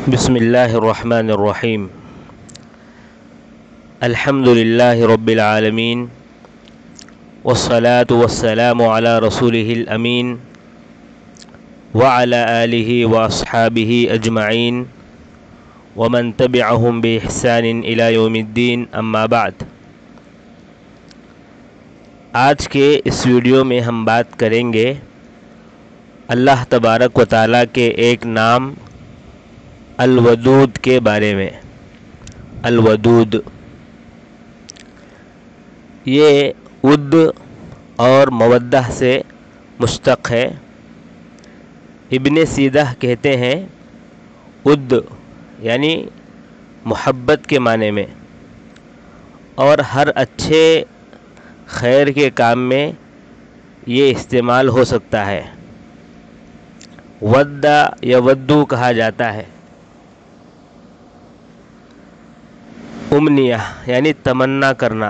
بسم اللہ الرحمن الرحیم الحمد للہ رب العالمین والصلاة والسلام علی رسولہ الامین وعلی آلہ واصحابہ اجمعین ومن تبعہم بإحسان الی یوم الدین اما بعد۔ آج کے اس ویڈیو میں ہم بات کریں گے اللہ تبارک و تعالیٰ کے ایک نام الودود کے بارے میں۔ الودود یہ ود اور مودہ سے مشتق ہے۔ ابن سیدہ کہتے ہیں ود یعنی محبت کے معنی میں، اور ہر اچھے خیر کے کام میں یہ استعمال ہو سکتا ہے۔ ودا یا ودو کہا جاتا ہے۔ امنیہ یعنی تمنا کرنا۔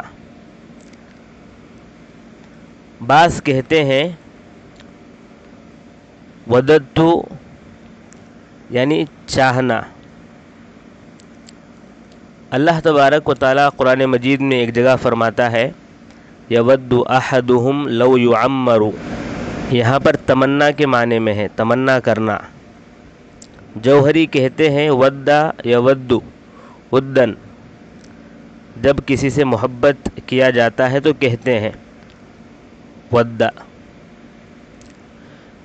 بعض کہتے ہیں وددتو یعنی چاہنا۔ اللہ تبارک و تعالیٰ قرآن مجید میں ایک جگہ فرماتا ہے یود احدہم لو یعمر، یہاں پر تمنا کے معنی میں ہے، تمنا کرنا۔ جوہری کہتے ہیں ودا یود ودن، جب کسی سے محبت کیا جاتا ہے تو کہتے ہیں ودا،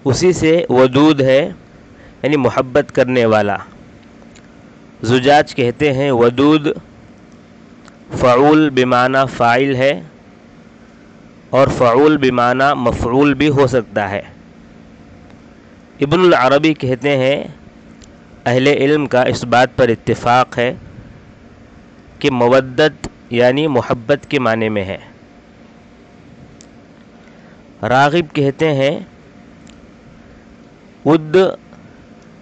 اسی سے ودود ہے یعنی محبت کرنے والا۔ زجاج کہتے ہیں ودود فعول بمعنی فاعل ہے، اور فعول بمعنی مفعول بھی ہو سکتا ہے۔ ابن العربی کہتے ہیں اہل علم کا اس بات پر اتفاق ہے کہ مودت یعنی محبت کے معنی میں ہے۔ راغب کہتے ہیں ود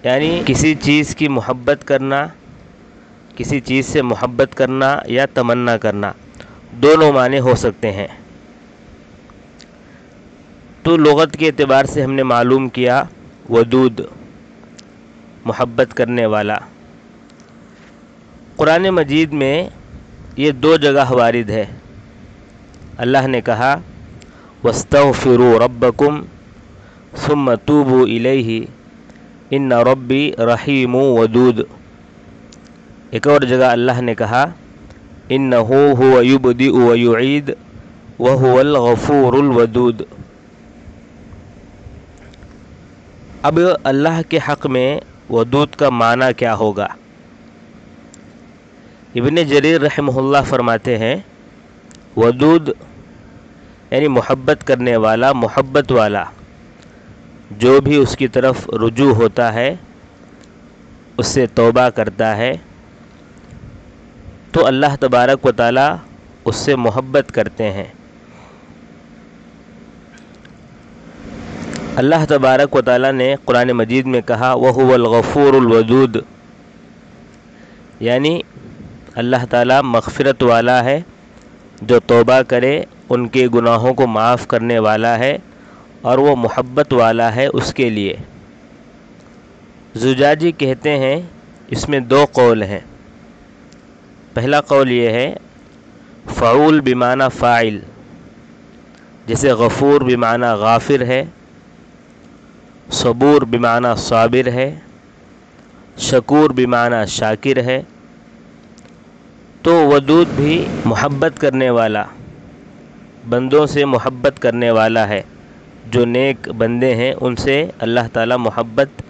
یعنی کسی چیز کی محبت کرنا، کسی چیز سے محبت کرنا یا تمنا کرنا، دونوں معنی ہو سکتے ہیں۔ تو لغت کے اعتبار سے ہم نے معلوم کیا ودود محبت کرنے والا۔ قرآن مجید میں یہ دو جگہ وارد ہے۔ اللہ نے کہا وَاسْتَغْفِرُوا رَبَّكُمْ ثُمَّ تُوبُوا إِلَيْهِ إِنَّ رَبِّي رَحِيمٌ وَدُودٌ۔ ایک اور جگہ اللہ نے کہا إِنَّهُ هُوَ يُبْدِئُ وَيُعِيدُ وَهُوَ الْغَفُورُ الْوَدُودُ۔ اب اللہ کے حق میں ودود کا معنی کیا ہوگا؟ ابن جریر رحمہ اللہ فرماتے ہیں ودود یعنی محبت کرنے والا، محبت والا، جو بھی اس کی طرف رجوع ہوتا ہے، اس سے توبہ کرتا ہے، تو اللہ تبارک و تعالیٰ اس سے محبت کرتے ہیں۔ اللہ تبارک و تعالیٰ نے قرآن مجید میں کہا وَهُوَ الْغَفُورُ الْوَدُودُ، یعنی اللہ تعالیٰ مغفرت والا ہے، جو توبہ کرے ان کے گناہوں کو معاف کرنے والا ہے، اور وہ محبت والا ہے اس کے لیے۔ زجاجی کہتے ہیں اس میں دو قول ہیں۔ پہلا قول یہ ہے فعول بمعنی فاعل، جیسے غفور بمعنی غافر ہے، صبور بمعنی صابر ہے، شکور بمعنی شاکر ہے۔ تو ودود بھی محبت کرنے والا، بندوں سے محبت کرنے والا ہے، جو نیک بندے ہیں ان سے اللہ تعالیٰ محبت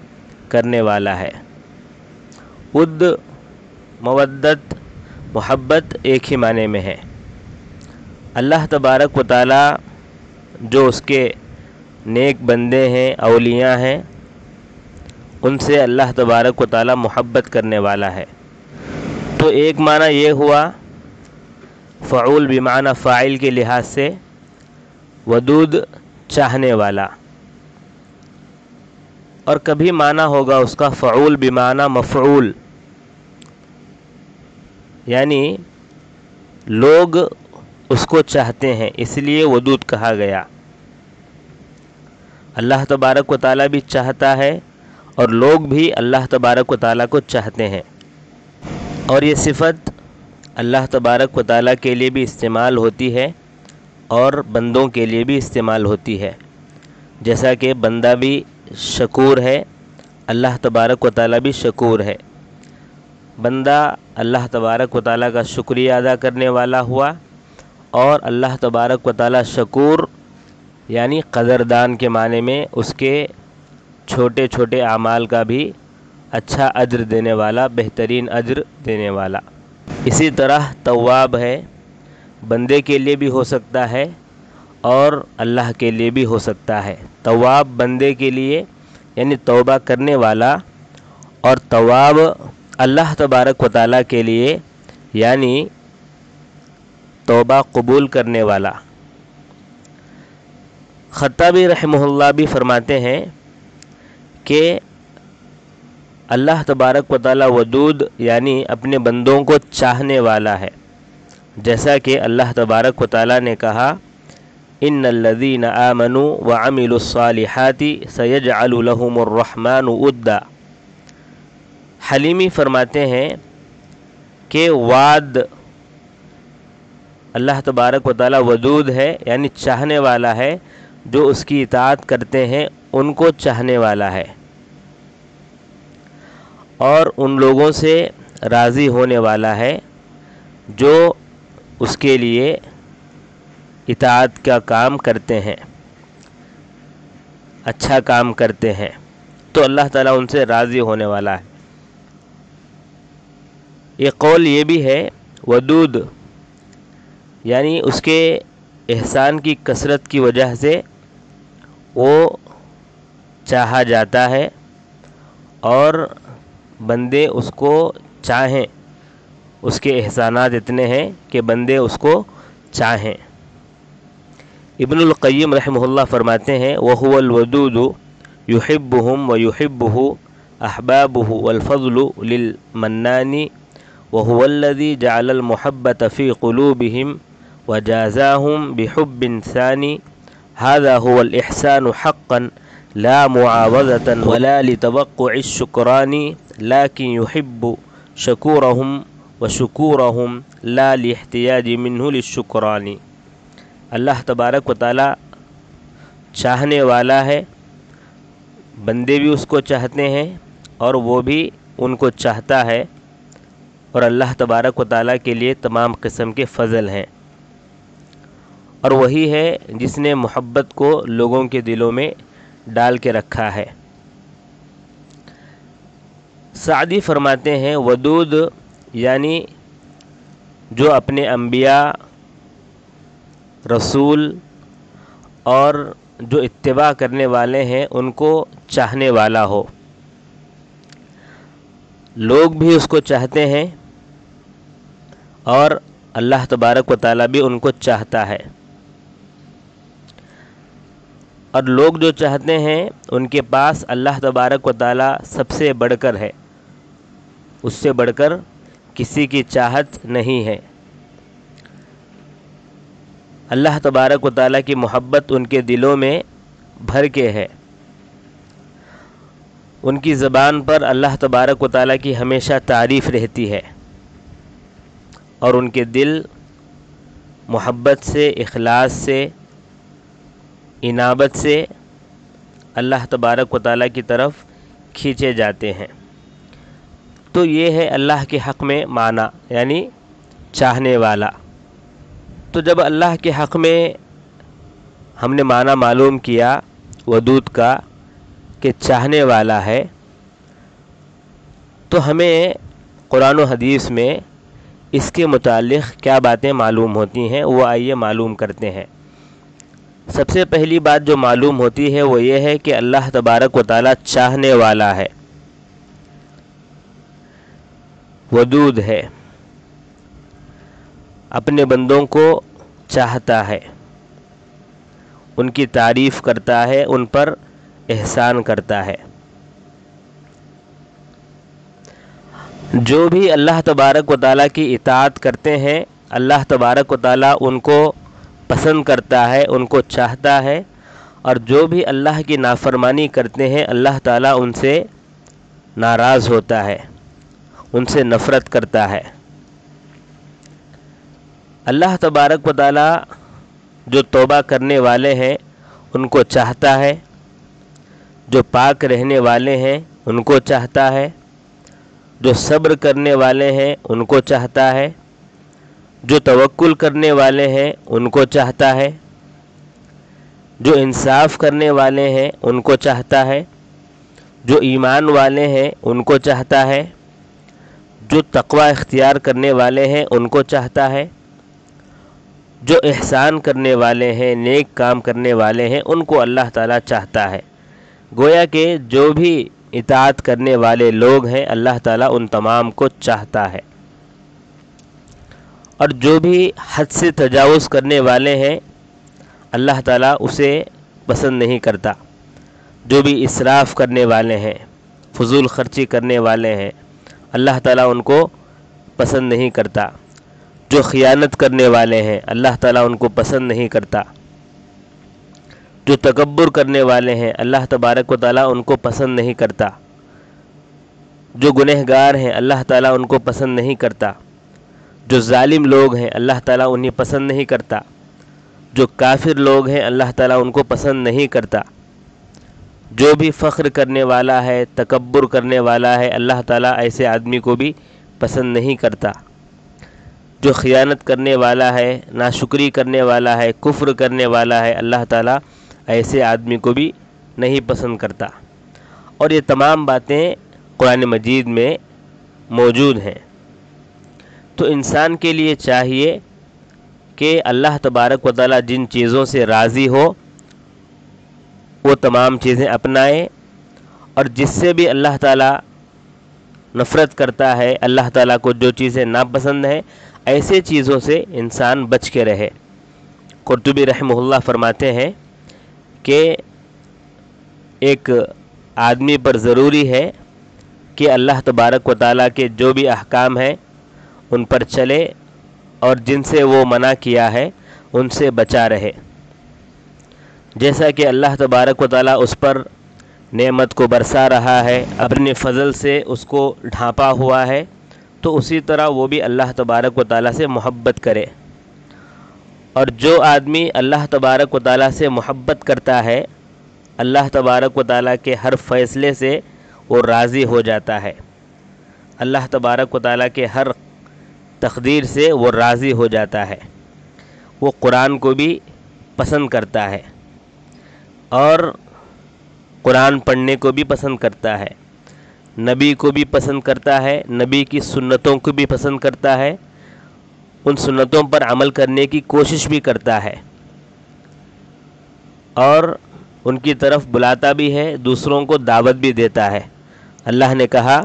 کرنے والا ہے۔ ود مودت محبت ایک ہی معنی میں ہے۔ اللہ تبارک و تعالیٰ جو اس کے نیک بندے ہیں، اولیاء ہیں، ان سے اللہ تبارک و تعالیٰ محبت کرنے والا ہے۔ تو ایک معنی یہ ہوا فعول بمعنی فاعل کے لحاظ سے ودود چاہنے والا، اور کبھی معنی ہوگا اس کا فعول بمعنی مفعول، یعنی لوگ اس کو چاہتے ہیں اس لیے ودود کہا گیا۔ اللہ تبارک و تعالیٰ بھی چاہتا ہے اور لوگ بھی اللہ تبارک و تعالیٰ کو چاہتے ہیں، اور یہ صفت اللہ تبارک و تعالیٰ کے لیے بھی استعمال ہوتی ہے اور بندوں کے لیے بھی استعمال ہوتی ہے، جیسا کہ بندہ بھی شکور ہے، اللہ تبارک و تعالیٰ بھی شکور ہے۔ بندہ اللہ تبارک و تعالیٰ کا شکریہ ادا کرنے والا ہوا، اور اللہ تبارک و تعالیٰ شکور یعنی قدردان کے معنی میں اس کے چھوٹے چھوٹے اعمال کا بھی اچھا اجر دینے والا، بہترین اجر دینے والا۔ اسی طرح تواب ہے، بندے کے لیے بھی ہو سکتا ہے اور اللہ کے لیے بھی ہو سکتا ہے۔ تواب بندے کے لیے یعنی توبہ کرنے والا، اور تواب اللہ تبارک و تعالیٰ کے لیے یعنی توبہ قبول کرنے والا۔ خطابی رحمہ اللہ بھی فرماتے ہیں کہ اللہ تبارک و تعالیٰ ودود یعنی اپنے بندوں کو چاہنے والا ہے، جیسا کہ اللہ تبارک و تعالیٰ نے کہا ان الذین آمنوا وعملوا الصالحات سیجعل لهم الرحمن ودا۔ حلیمی فرماتے ہیں کہ وعد اللہ تبارک و تعالیٰ ودود ہے یعنی چاہنے والا ہے، جو اس کی اطاعت کرتے ہیں ان کو چاہنے والا ہے، اور ان لوگوں سے راضی ہونے والا ہے جو اس کے لیے اطاعت کا کام کرتے ہیں، اچھا کام کرتے ہیں، تو اللہ تعالیٰ ان سے راضی ہونے والا ہے۔ یہ قول یہ بھی ہے ودود یعنی اس کے احسان کی کثرت کی وجہ سے وہ چاہا جاتا ہے، اور بندے اس کو چاہیں، اس کے احسانات اتنے ہیں کہ بندے اس کو چاہیں۔ ابن القیم رحمہ اللہ فرماتے ہیں وَهُوَ الْوَدُودُ يُحِبُّهُمْ وَيُحِبُّهُ أَحْبَابُهُ وَالْفَضْلُ لِلْمَنَّانِ وَهُوَ الَّذِي جَعَلَ الْمُحَبَّةَ فِي قُلُوبِهِمْ وَجَازَاهُمْ بِحُبٍّ ثَانٍ هذا هو الإحسان حقا لا معاوضة ولا لتوقع الشكران لكن يحب شكورهم وشكورهم لا لاحتياج منه للشكران۔ اللہ تبارک و تعالیٰ چاہنے والا ہے، بندے بھی اس کو چاہتے ہیں اور وہ بھی ان کو چاہتا ہے، اور اللہ تبارک و تعالیٰ کے لیے تمام قسم کے فضل ہیں، اور وہی ہے جس نے محبت کو لوگوں کے دلوں میں ڈال کے رکھا ہے۔ سعدی فرماتے ہیں ودود یعنی جو اپنے انبیاء، رسول اور جو اتباع کرنے والے ہیں ان کو چاہنے والا ہو، لوگ بھی اس کو چاہتے ہیں اور اللہ تبارک و تعالیٰ بھی ان کو چاہتا ہے، اور لوگ جو چاہتے ہیں ان کے پاس اللہ تبارک و تعالیٰ سب سے بڑھ کر ہے، اس سے بڑھ کر کسی کی چاہت نہیں ہے۔ اللہ تبارک و تعالیٰ کی محبت ان کے دلوں میں بھر کے ہے، ان کی زبان پر اللہ تبارک و تعالیٰ کی ہمیشہ تعریف رہتی ہے، اور ان کے دل محبت سے، اخلاص سے، انابت سے اللہ تبارک و تعالیٰ کی طرف کھینچے جاتے ہیں۔ تو یہ ہے اللہ کے حق میں معنی یعنی چاہنے والا۔ تو جب اللہ کے حق میں ہم نے معنی معلوم کیا ودود کا کہ چاہنے والا ہے، تو ہمیں قرآن و حدیث میں اس کے متعلق کیا باتیں معلوم ہوتی ہیں وہ آئیے معلوم کرتے ہیں۔ سب سے پہلی بات جو معلوم ہوتی ہے وہ یہ ہے کہ اللہ تبارک و تعالیٰ چاہنے والا ہے، ودود ہے، اپنے بندوں کو چاہتا ہے، ان کی تعریف کرتا ہے، ان پر احسان کرتا ہے۔ جو بھی اللہ تبارک و تعالیٰ کی اطاعت کرتے ہیں اللہ تبارک و تعالیٰ ان کو پسند کرتا ہے، ان کو چاہتا ہے، اور جو بھی اللہ کی نافرمانی کرتے ہیں اللہ تعالیٰ ان سے ناراض ہوتا ہے، ان سے نفرت کرتا ہے۔ اللہ تبارک و تعالی جو توبہ کرنے والے ہیں ان کو چاہتا ہے، جو پاک رہنے والے ہیں ان کو چاہتا ہے، جو صبر کرنے والے ہیں ان کو چاہتا ہے، جو توکل کرنے والے ہیں ان کو چاہتا ہے، جو انصاف کرنے والے ہیں ان کو چاہتا ہے، جو ایمان والے ہیں ان کو چاہتا ہے، جو تقوی اختیار کرنے والے ہیں ان کو چاہتا ہے، جو احسان کرنے والے ہیں، نیک کام کرنے والے ہیں، ان کو اللہ تعالیٰ چاہتا ہے۔ گویا کہ جو بھی اطاعت کرنے والے لوگ ہیں اللہ تعالیٰ ان تمام کو چاہتا ہے، اور جو بھی حد سے تجاوز کرنے والے ہیں اللہ تعالیٰ اسے پسند نہیں کرتا۔ جو بھی اسراف کرنے والے ہیں، فضول خرچی کرنے والے ہیں، اللہ تعالیٰ ان کو پسند نہیں کرتا۔ جو خیانت کرنے والے ہیں اللہ تعالیٰ ان کو پسند نہیں کرتا۔ جو تکبر کرنے والے ہیں اللہ تبارک و تعالیٰ ان کو پسند نہیں کرتا۔ جو گنہگار ہیں اللہ تعالیٰ ان کو پسند نہیں کرتا۔ جو ظالم لوگ ہیں اللہ تعالیٰ انہیں پسند نہیں کرتا۔ جو کافر لوگ ہیں اللہ تعالیٰ ان کو پسند نہیں کرتا۔ جو بھی فخر کرنے والا ہے، تکبر کرنے والا ہے، اللہ تعالیٰ ایسے آدمی کو بھی پسند نہیں کرتا۔ جو خیانت کرنے والا ہے، ناشکری کرنے والا ہے، کفر کرنے والا ہے، اللہ تعالیٰ ایسے آدمی کو بھی نہیں پسند کرتا۔ اور یہ تمام باتیں قرآن مجید میں موجود ہیں۔ تو انسان کے لیے چاہیے کہ اللہ تبارک و تعالیٰ جن چیزوں سے راضی ہو وہ تمام چیزیں اپنائے، اور جس سے بھی اللہ تعالیٰ نفرت کرتا ہے، اللہ تعالیٰ کو جو چیزیں ناپسند ہیں ایسے چیزوں سے انسان بچ کے رہے۔ قرطبی رحمہ اللہ فرماتے ہیں کہ ایک آدمی پر ضروری ہے کہ اللہ تبارک و تعالیٰ کے جو بھی احکام ہیں ان پر چلے، اور جن سے وہ منع کیا ہے ان سے بچا رہے۔ جیسا کہ اللہ تبارک و تعالیٰ اس پر نعمت کو برسا رہا ہے، اپنے فضل سے اس کو ڈھانپا ہوا ہے، تو اسی طرح وہ بھی اللہ تبارک و تعالیٰ سے محبت کرے۔ اور جو آدمی اللہ تبارک و تعالیٰ سے محبت کرتا ہے اللہ تبارک و تعالیٰ کے ہر فیصلے سے وہ راضی ہو جاتا ہے، اللہ تبارک و تعالیٰ کے ہر تقدیر سے وہ راضی ہو جاتا ہے۔ وہ قرآن کو بھی پسند کرتا ہے، اور قرآن پڑھنے کو بھی پسند کرتا ہے، نبی کو بھی پسند کرتا ہے، نبی کی سنتوں کو بھی پسند کرتا ہے، ان سنتوں پر عمل کرنے کی کوشش بھی کرتا ہے، اور ان کی طرف بلاتا بھی ہے، دوسروں کو دعوت بھی دیتا ہے۔ اللہ نے کہا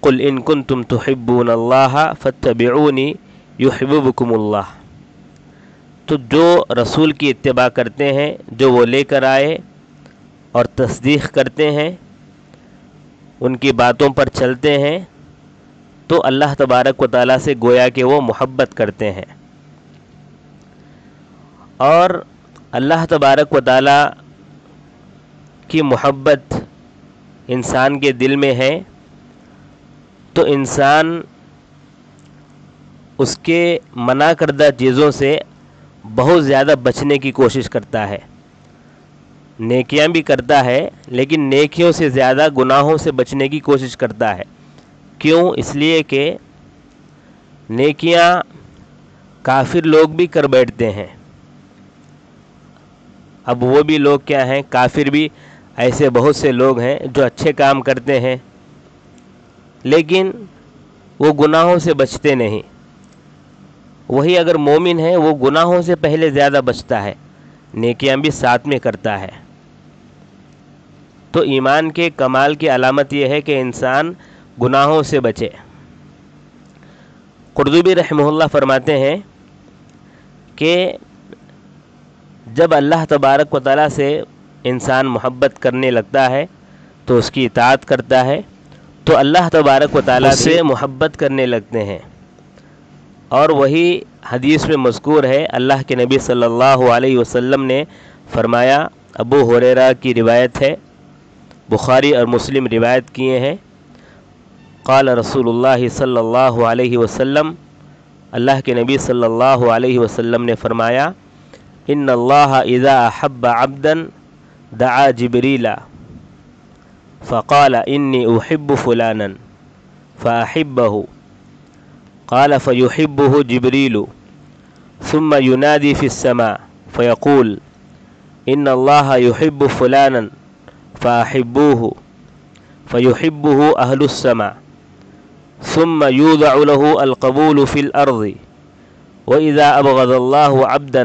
قُلْ إِن كُنتُمْ تُحِبُّونَ اللَّهَ فَاتَّبِعُونِي يُحْبِبُكُمُ اللَّهُ۔ تو جو رسول کی اتباع کرتے ہیں، جو وہ لے کر آئے اور تصدیق کرتے ہیں، ان کی باتوں پر چلتے ہیں، تو اللہ تبارک و تعالیٰ سے گویا کہ وہ محبت کرتے ہیں۔ اور اللہ تبارک و تعالیٰ کی محبت انسان کے دل میں ہے تو انسان اس کے منع کردہ چیزوں سے بہت زیادہ بچنے کی کوشش کرتا ہے۔ نیکیاں بھی کرتا ہے لیکن نیکیوں سے زیادہ گناہوں سے بچنے کی کوشش کرتا ہے۔ کیوں؟ اس لیے کہ نیکیاں کافر لوگ بھی کر بیٹھتے ہیں۔ اب وہ بھی لوگ کیا ہیں؟ کافر بھی ایسے بہت سے لوگ ہیں جو اچھے کام کرتے ہیں لیکن وہ گناہوں سے بچتے نہیں۔ وہی اگر مومن ہے وہ گناہوں سے پہلے زیادہ بچتا ہے، نیکیاں بھی ساتھ میں کرتا ہے۔ تو ایمان کے کمال کی علامت یہ ہے کہ انسان گناہوں سے بچے۔ قرطبی رحمہ اللہ فرماتے ہیں کہ جب اللہ تبارک و تعالیٰ سے انسان محبت کرنے لگتا ہے تو اس کی اطاعت کرتا ہے تو اللہ تبارک و تعالیٰ سے محبت کرنے لگتے ہیں۔ اور وہی حدیث میں مذکور ہے، اللہ کے نبی صلی اللہ علیہ وسلم نے فرمایا، ابو ہریرہ کی روایت ہے، بخاری اور مسلم روایت کیے ہیں، قال رسول اللہ صلی اللہ علیہ وسلم، اللہ کے نبی صلی اللہ علیہ وسلم نے فرمایا، ان اللہ اذا احب عبدا دعا جبریل فقال انی احب فلانا فاحبه قال فيحبه جبريل ثم ينادي في السماء فيقول ان الله يحب فلانا فاحبوه فيحبه اهل السماء ثم يوضع له القبول في الارض واذا ابغض الله عبدا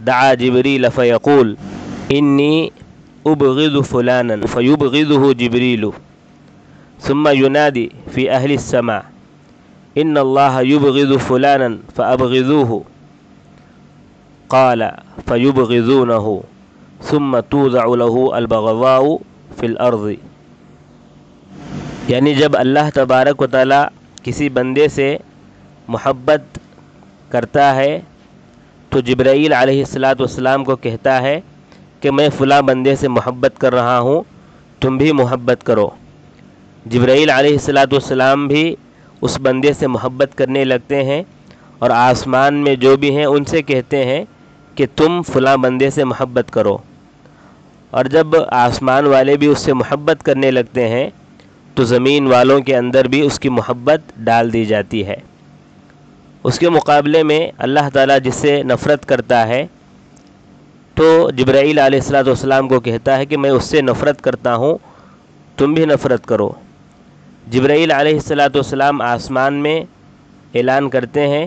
دعا جبريل فيقول اني ابغض فلانا فيبغضه جبريل ثم ينادي في اهل السماء ان الله يبغض فلانا فابغضوه قال فيبغضونه ثم توضع له البغضاء في الارض۔ یعنی جب اللہ تبارک و تعالیٰ کسی بندے سے محبت کرتا ہے تو جبرائیل علیہ السلام کو کہتا ہے کہ میں فلاں بندے سے محبت کر رہا ہوں، تم بھی محبت کرو۔ جبرائیل علیہ السلام بھی اس بندے سے محبت کرنے لگتے ہیں اور آسمان میں جو بھی ہیں ان سے کہتے ہیں کہ تم فلاں بندے سے محبت کرو، اور جب آسمان والے بھی اس سے محبت کرنے لگتے ہیں تو زمین والوں کے اندر بھی اس کی محبت ڈال دی جاتی ہے۔ اس کے مقابلے میں اللہ تعالیٰ جس سے نفرت کرتا ہے تو جبرائیل علیہ السلام کو کہتا ہے کہ میں اس سے نفرت کرتا ہوں، تم بھی نفرت کرو۔ جبرائیل علیہ السلام آسمان میں اعلان کرتے ہیں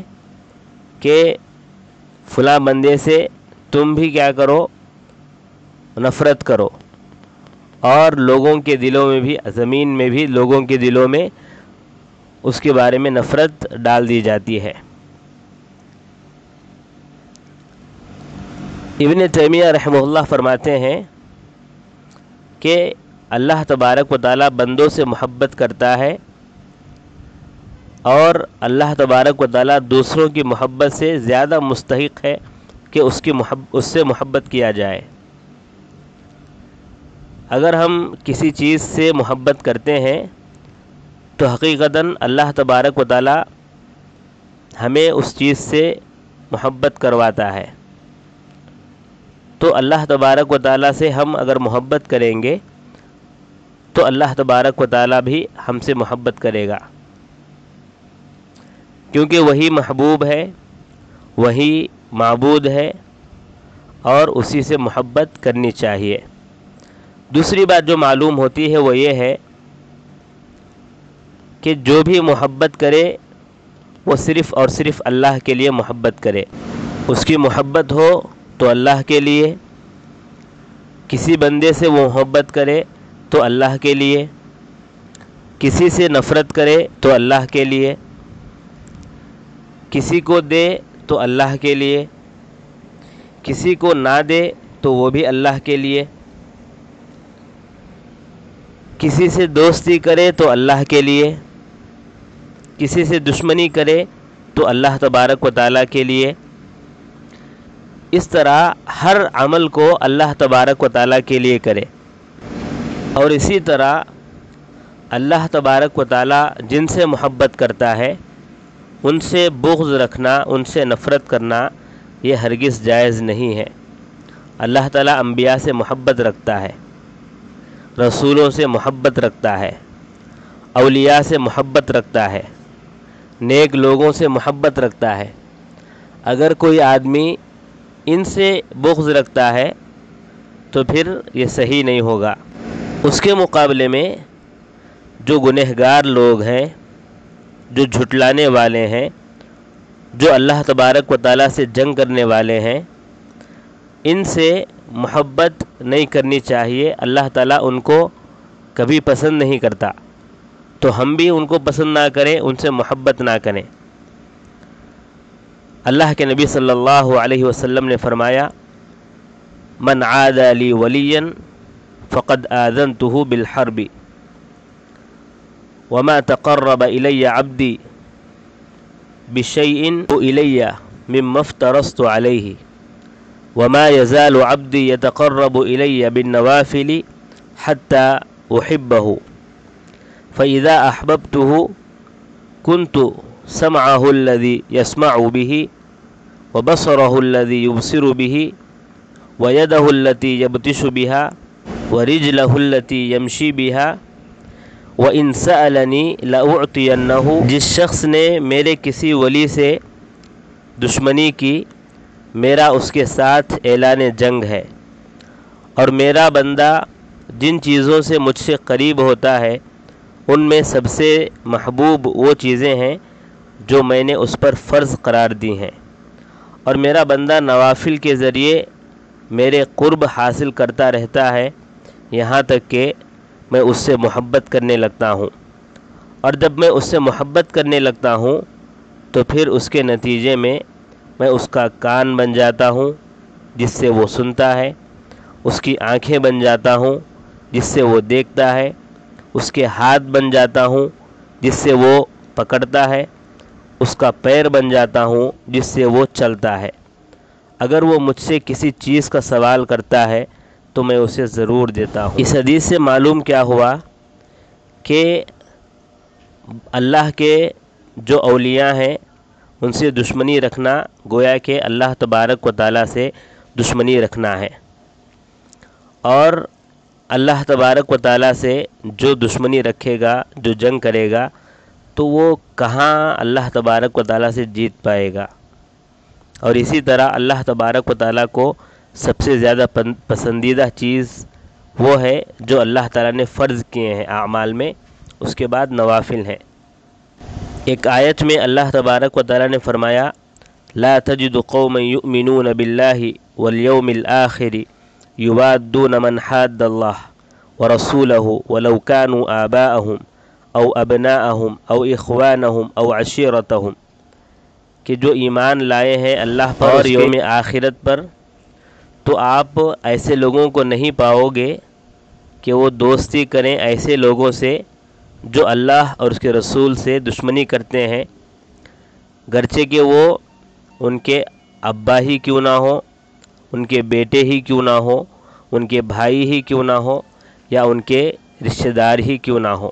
کہ فلاں بندے سے تم بھی کیا کرو، نفرت کرو، اور لوگوں کے دلوں میں بھی، زمین میں بھی لوگوں کے دلوں میں اس کے بارے میں نفرت ڈال دی جاتی ہے۔ ابن تیمیہ رحمہ اللہ فرماتے ہیں کہ اللہ تبارک و تعالیٰ بندوں سے محبت کرتا ہے، اور اللہ تبارک و تعالیٰ دوسروں کی محبت سے زیادہ مستحق ہے کہ اس سے محبت کیا جائے۔ اگر ہم کسی چیز سے محبت کرتے ہیں تو حقیقتاً اللہ تبارک و تعالیٰ ہمیں اس چیز سے محبت کرواتا ہے۔ تو اللہ تبارک و تعالیٰ سے ہم اگر محبت کریں گے تو اللہ تبارک و تعالیٰ بھی ہم سے محبت کرے گا، کیونکہ وہی محبوب ہے، وہی معبود ہے، اور اسی سے محبت کرنی چاہیے۔ دوسری بات جو معلوم ہوتی ہے وہ یہ ہے کہ جو بھی محبت کرے وہ صرف اور صرف اللہ کے لیے محبت کرے۔ اس کی محبت ہو تو اللہ کے لیے، کسی بندے سے وہ محبت کرے تو اللہ کے لیے، کسی سے نفرت کرے تو اللہ کے لیے، کسی کو دے تو اللہ کے لیے، کسی کو نہ دے تو وہ بھی اللہ کے لیے، کسی سے دوستی کرے تو اللہ کے لیے، کسی سے دشمنی کرے تو اللہ تبارک و تعالیٰ کے لیے۔ اس طرح ہر عمل کو اللہ تبارک و تعالیٰ کے لیے کرے، اور اسی طرح اللہ تبارک و تعالیٰ جن سے محبت کرتا ہے ان سے بغض رکھنا، ان سے نفرت کرنا یہ ہرگز جائز نہیں ہے۔ اللہ تعالیٰ انبیاء سے محبت رکھتا ہے، رسولوں سے محبت رکھتا ہے، اولیاء سے محبت رکھتا ہے، نیک لوگوں سے محبت رکھتا ہے۔ اگر کوئی آدمی ان سے بغض رکھتا ہے تو پھر یہ صحیح نہیں ہوگا۔ اس کے مقابلے میں جو گنہگار لوگ ہیں، جو جھٹلانے والے ہیں، جو اللہ تبارک و تعالیٰ سے جنگ کرنے والے ہیں، ان سے محبت نہیں کرنی چاہیے۔ اللہ تعالیٰ ان کو کبھی پسند نہیں کرتا، تو ہم بھی ان کو پسند نہ کریں، ان سے محبت نہ کریں۔ اللہ کے نبی صلی اللہ علیہ وسلم نے فرمایا، من عادى لي وليا فقد آذنته بالحرب وما تقرب إلي عبدي بشيء إلي مما افترضت عليه وما يزال عبدي يتقرب إلي بالنوافل حتى أحبه فإذا أحببته كنت سمعه الذي يسمع به وبصره الذي يبصر به ويده التي يبطش بها ورجله التي يمشي بها وإن سألني لأعطينه. جس شخص نے میرے کسی ولی سے دشمنی کی، میرا اس کے ساتھ اعلان جنگ ہے، اور میرا بندہ جن چیزوں سے مجھ سے قریب ہوتا ہے ان میں سب سے محبوب وہ چیزیں ہیں جو میں نے اس پر فرض قرار دی ہیں، اور میرا بندہ نوافل کے ذریعے میرے قرب حاصل کرتا رہتا ہے یہاں تک کہ میں اس سے محبت کرنے لگتا ہوں، اور جب میں اس سے محبت کرنے لگتا ہوں تو پھر اس کے نتیجے میں اس کا کان بن جاتا ہوں جس سے وہ سنتا ہے، اس کی آنکھیں بن جاتا ہوں جس سے وہ دیکھتا ہے، اس کے ہاتھ بن جاتا ہوں جس سے وہ پکڑتا ہے، اس کا پیر بن جاتا ہوں جس سے وہ چلتا ہے۔ اگر وہ مجھ سے کسی چیز کا سوال کرتا ہے تو میں اسے ضرور دیتا ہوں۔ اس حدیث سے معلوم کیا ہوا کہ اللہ کے جو اولیاء ہیں ان سے دشمنی رکھنا گویا کہ اللہ تبارک و تعالیٰ سے دشمنی رکھنا ہے، اور اللہ تبارک و تعالیٰ سے جو دشمنی رکھے گا، جو جنگ کرے گا، تو وہ کہاں اللہ تبارک و تعالیٰ سے جیت پائے گا۔ اور اسی طرح اللہ تبارک و تعالیٰ کو سب سے زیادہ پسندیدہ چیز وہ ہے جو اللہ تعالیٰ نے فرض کیے ہیں اعمال میں، اس کے بعد نوافل ہیں۔ ایک آیت میں اللہ تبارک و تعالیٰ نے فرمایا لا تجد قوما یؤمنون باللہ والیوم الآخر یوادون من حاد اللہ ورسولہ ولو كانوا آباءهم او ابناءهم او اخوانهم او عشیرتهم، کہ جو ایمان لائے ہیں اللہ پر اور یوم آخرت پر، تو آپ ایسے لوگوں کو نہیں پاؤ گے کہ وہ دوستی کریں ایسے لوگوں سے جو اللہ اور اس کے رسول سے دشمنی کرتے ہیں، گرچہ کہ وہ ان کے ابا ہی کیوں نہ ہو، ان کے بیٹے ہی کیوں نہ ہو، ان کے بھائی ہی کیوں نہ ہو، یا ان کے رشتہ دار ہی کیوں نہ ہو۔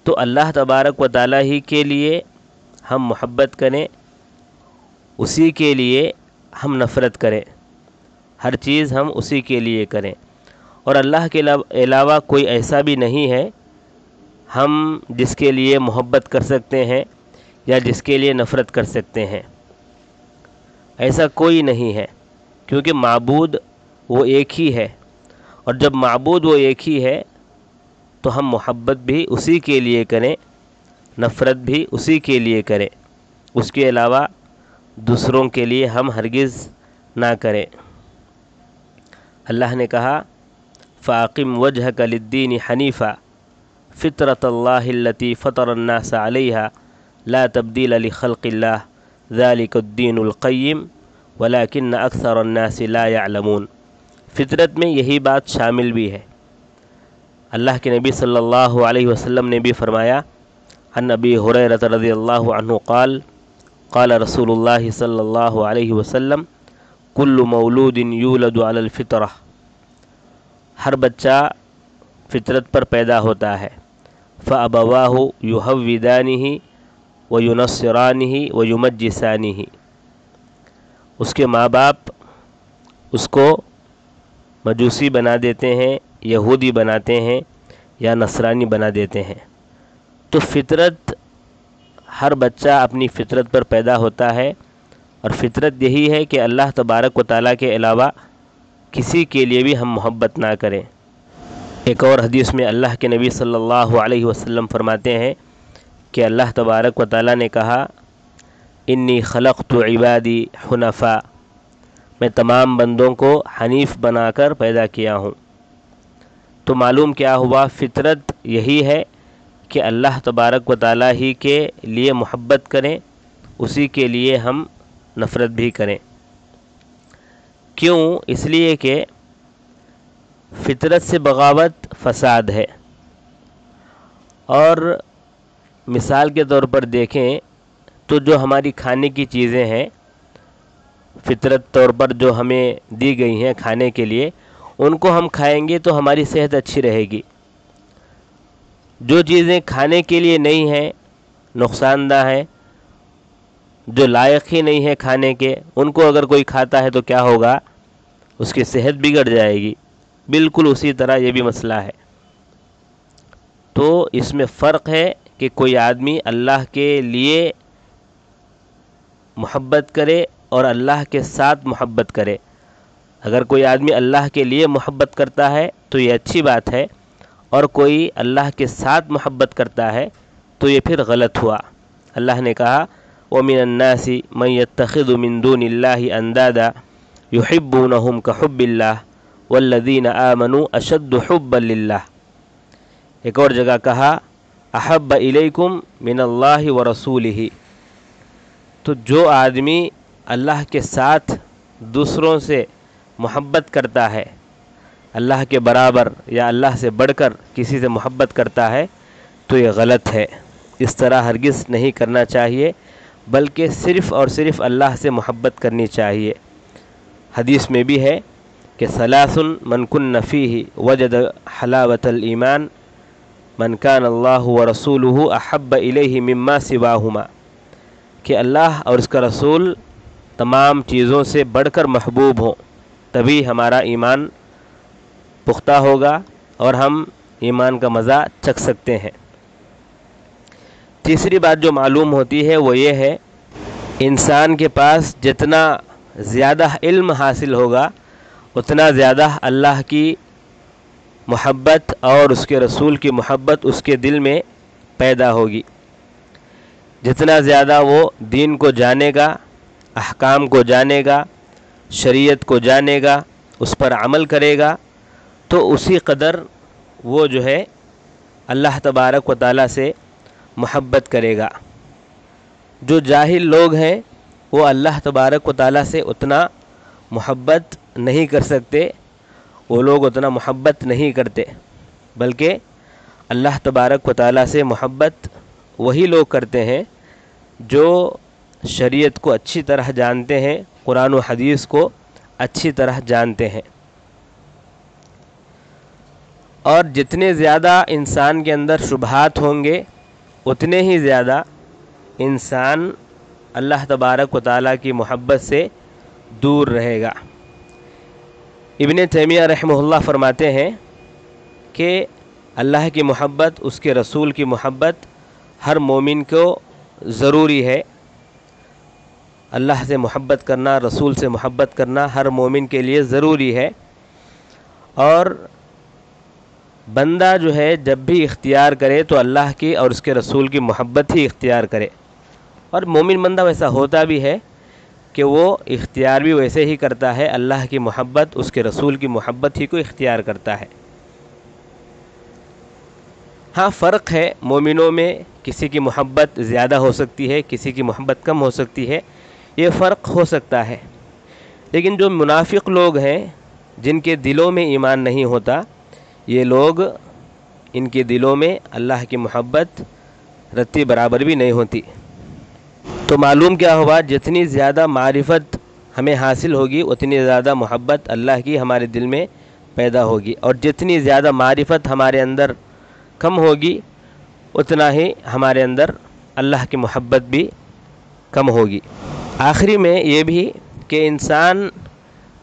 تو اللہ تبارک و تعالیٰ ہی کے لیے ہم محبت کریں، اسی کے لیے ہم نفرت کریں، ہر چیز ہم اسی کے لیے کریں، اور اللہ کے علاوہ کوئی ایسا بھی نہیں ہے ہم جس کے لیے محبت کر سکتے ہیں یا جس کے لیے نفرت کر سکتے ہیں، ایسا کوئی نہیں ہے، کیونکہ معبود وہ ایک ہی ہے، اور جب معبود وہ ایک ہی ہے تو ہم محبت بھی اسی کے لیے کریں، نفرت بھی اسی کے لیے کریں، اس کے علاوہ دوسروں کے لیے ہم ہرگز نہ کریں۔ اللہ نے کہا فَأَقِمْ وَجْهَكَ لِلدِّينِ حَنِيفًا فطرۃ اللہ التی فطر الناس علیہا لا تبدیل لخلق اللہ ذلک الدین القیم ولکن اکثر الناس لا یعلمون۔ فطرت میں یہی بات شامل بھی ہے۔ اللہ کے نبی صلی اللہ علیہ وسلم نے بھی فرمایا عن ابی ہریرہ رضی اللہ عنہ قال قال رسول اللہ صلی اللہ علیہ وسلم کل مولود یولد علی الفطرہ، ہر بچہ فطرت پر پیدا ہوتا ہے، فَأَبَوَاهُ يُهَوِّدَانِهِ وَيُنَصِّرَانِهِ وَيُمَجِّسَانِهِ، اس کے ماں باپ اس کو مجوسی بنا دیتے ہیں، یہودی بناتے ہیں یا نصرانی بنا دیتے ہیں۔ تو فطرت، ہر بچہ اپنی فطرت پر پیدا ہوتا ہے، اور فطرت یہی ہے کہ اللہ تبارک و تعالیٰ کے علاوہ کسی کے لیے بھی ہم محبت نہ کریں۔ ایک اور حدیث میں اللہ کے نبی صلی اللہ علیہ وسلم فرماتے ہیں کہ اللہ تبارک و تعالیٰ نے کہا انی خلقت عبادی حنفاء، میں تمام بندوں کو حنیف بنا کر پیدا کیا ہوں۔ تو معلوم کیا ہوا، فطرت یہی ہے کہ اللہ تبارک و تعالیٰ ہی کے لیے محبت کریں، اسی کے لیے ہم نفرت بھی کریں۔ کیوں؟ اس لیے کہ فطرت سے بغاوت فساد ہے، اور مثال کے طور پر دیکھیں تو جو ہماری کھانے کی چیزیں ہیں فطرت طور پر جو ہمیں دی گئی ہیں کھانے کے لیے، ان کو ہم کھائیں گے تو ہماری صحت اچھی رہے گی، جو چیزیں کھانے کے لیے نہیں ہیں، نقصان دہ ہیں، جو لائق ہی نہیں ہے کھانے کے، ان کو اگر کوئی کھاتا ہے تو کیا ہوگا؟ اس کی صحت بگڑ جائے گی۔ بالکل اسی طرح یہ بھی مسئلہ ہے۔ تو اس میں فرق ہے کہ کوئی آدمی اللہ کے لیے محبت کرے اور اللہ کے ساتھ محبت کرے۔ اگر کوئی آدمی اللہ کے لیے محبت کرتا ہے تو یہ اچھی بات ہے، اور کوئی اللہ کے ساتھ محبت کرتا ہے تو یہ پھر غلط ہوا۔ اللہ نے کہا وَمِنَ النَّاسِ مَن يَتَّخِذُ مِن دُونِ اللَّهِ أَندَادًا يُحِبُّونَهُمْ كَحُبِّ اللَّهِ وَالَّذِينَ آمَنُوا أَشَدُّ حُبًّا لِلَّهِ۔ ایک اور جگہ کہا أَحَبَّ إِلَيْكُم مِّنَ اللَّهِ وَرَسُولِهِ۔ تو جو آدمی اللہ کے ساتھ دوسروں سے محبت کرتا ہے، اللہ کے برابر یا اللہ سے بڑھ کر کسی سے محبت کرتا ہے، تو یہ غلط ہے۔ اس طرح ہرگز نہیں کرنا چاہیے، بلکہ صرف اور صرف اللہ سے محبت کرنی چاہیے۔ حدیث میں بھی ہے کہ ثلاث من کن فیہ وجد حلاوۃ الایمان من کان اللہ ورسولہ احب الیہ مما سواہما، کہ اللہ اور اس کا رسول تمام چیزوں سے بڑھ کر محبوب ہوں، تبھی ہمارا ایمان پختہ ہوگا اور ہم ایمان کا مزہ چکھ سکتے ہیں۔ تیسری بات جو معلوم ہوتی ہے وہ یہ ہے، انسان کے پاس جتنا زیادہ علم حاصل ہوگا اتنا زیادہ اللہ کی محبت اور اس کے رسول کی محبت اس کے دل میں پیدا ہوگی۔ جتنا زیادہ وہ دین کو جانے گا، احکام کو جانے گا، شریعت کو جانے گا، اس پر عمل کرے گا، تو اسی قدر وہ جو ہے اللہ تبارک و تعالیٰ سے محبت کرے گا۔ جو جاہل لوگ ہیں وہ اللہ تبارک و تعالیٰ سے اتنا محبت نہیں کر سکتے، وہ لوگ اتنا محبت نہیں کرتے، بلکہ اللہ تبارک و تعالیٰ سے محبت وہی لوگ کرتے ہیں جو شریعت کو اچھی طرح جانتے ہیں، قرآن و حدیث کو اچھی طرح جانتے ہیں۔ اور جتنے زیادہ انسان کے اندر شبہات ہوں گے اتنے ہی زیادہ انسان اللہ تبارک و تعالیٰ کی محبت سے دور رہے گا۔ ابن تیمیہ رحمہ اللہ فرماتے ہیں کہ اللہ کی محبت، اس کے رسول کی محبت ہر مومن کو ضروری ہے۔ اللہ سے محبت کرنا، رسول سے محبت کرنا ہر مومن کے لیے ضروری ہے، اور بندہ جو ہے جب بھی اختیار کرے تو اللہ کی اور اس کے رسول کی محبت ہی اختیار کرے۔ اور مومن بندہ ویسا ہوتا بھی ہے کہ وہ اختیار بھی ویسے ہی کرتا ہے، اللہ کی محبت، اس کے رسول کی محبت ہی کو اختیار کرتا ہے۔ ہاں فرق ہے مومنوں میں، کسی کی محبت زیادہ ہو سکتی ہے، کسی کی محبت کم ہو سکتی ہے، یہ فرق ہو سکتا ہے۔ لیکن جو منافق لوگ ہیں جن کے دلوں میں ایمان نہیں ہوتا، یہ لوگ، ان کے دلوں میں اللہ کی محبت رتی برابر بھی نہیں ہوتی۔ تو معلوم کیا ہوا، جتنی زیادہ معرفت ہمیں حاصل ہوگی اتنی زیادہ محبت اللہ کی ہمارے دل میں پیدا ہوگی، اور جتنی زیادہ معرفت ہمارے اندر کم ہوگی اتنا ہی ہمارے اندر اللہ کی محبت بھی کم ہوگی۔ آخری میں یہ بھی کہ انسان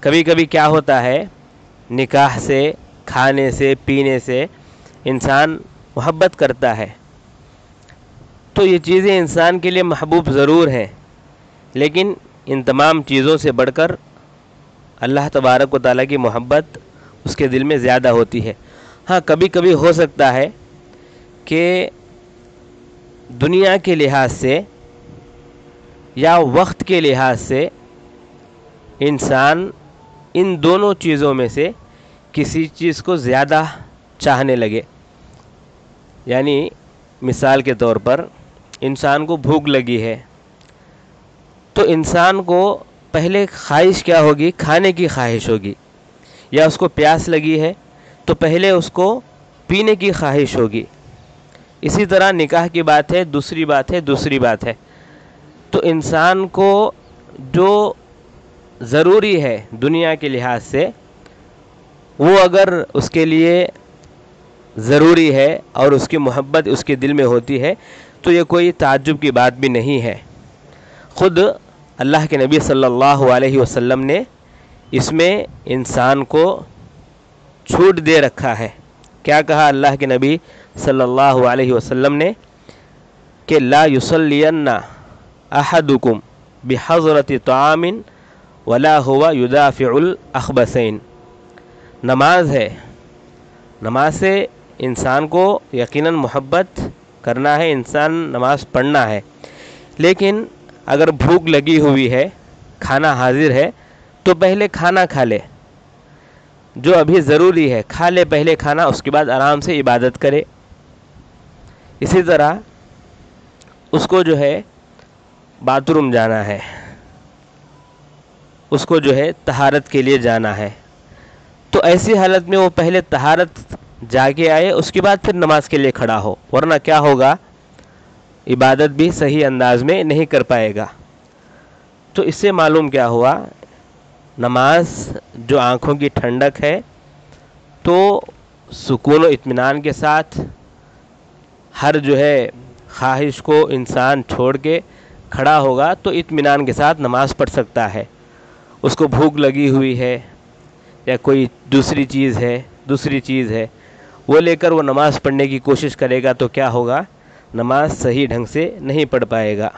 کبھی کبھی کیا ہوتا ہے، نکاح سے، کھانے سے، پینے سے انسان محبت کرتا ہے، تو یہ چیزیں انسان کے لیے محبوب ضرور ہیں، لیکن ان تمام چیزوں سے بڑھ کر اللہ تبارک و تعالیٰ کی محبت اس کے دل میں زیادہ ہوتی ہے۔ ہاں کبھی کبھی ہو سکتا ہے کہ دنیا کے لحاظ سے یا وقت کے لحاظ سے انسان ان دونوں چیزوں میں سے کسی چیز کو زیادہ چاہنے لگے۔ یعنی مثال کے طور پر انسان کو بھوک لگی ہے، تو انسان کو پہلے خواہش کیا ہوگی؟ کھانے کی خواہش ہوگی، یا اس کو پیاس لگی ہے تو پہلے اس کو پینے کی خواہش ہوگی۔ اسی طرح نکاح کی بات ہے، دوسری بات ہے۔ تو انسان کو جو ضروری ہے دنیا کے لحاظ سے، وہ اگر اس کے لیے ضروری ہے اور اس کی محبت اس کے دل میں ہوتی ہے تو یہ کوئی تعجب کی بات بھی نہیں ہے۔ خود اللہ کے نبی صلی اللہ علیہ وسلم نے اس میں انسان کو چھوٹ دے رکھا ہے۔ کیا کہا اللہ کے نبی صلی اللہ علیہ وسلم نے کہ لا یصلین احدکم بحضرۃ طعام ولا هو یدافع الاخبثین۔ نماز ہے، نماز سے انسان کو یقیناً محبت کرنا ہے، انسان نماز پڑھنا ہے، لیکن اگر بھوک لگی ہوئی ہے، کھانا حاضر ہے تو پہلے کھانا کھا لے، جو ابھی ضروری ہے کھا لے پہلے کھانا، اس کے بعد آرام سے عبادت کرے۔ اسی طرح اس کو جو ہے باتھ روم جانا ہے، اس کو جو ہے طہارت کے لیے جانا ہے، تو ایسی حالت میں وہ پہلے طہارت جا کے آئے، اس کے بعد پھر نماز کے لیے کھڑا ہو، ورنہ کیا ہوگا، عبادت بھی صحیح انداز میں نہیں کر پائے گا۔ تو اس سے معلوم کیا ہوا، نماز جو آنکھوں کی ٹھنڈک ہے، تو سکون و اطمینان کے ساتھ ہر جو ہے خواہش کو انسان چھوڑ کے کھڑا ہوگا تو اطمینان کے ساتھ نماز پڑھ سکتا ہے۔ اس کو بھوک لگی ہوئی ہے یا کوئی دوسری چیز ہے وہ لے کر وہ نماز پڑھنے کی کوشش کرے گا تو کیا ہوگا، نماز صحیح ڈھنگ سے نہیں پڑھ پائے گا۔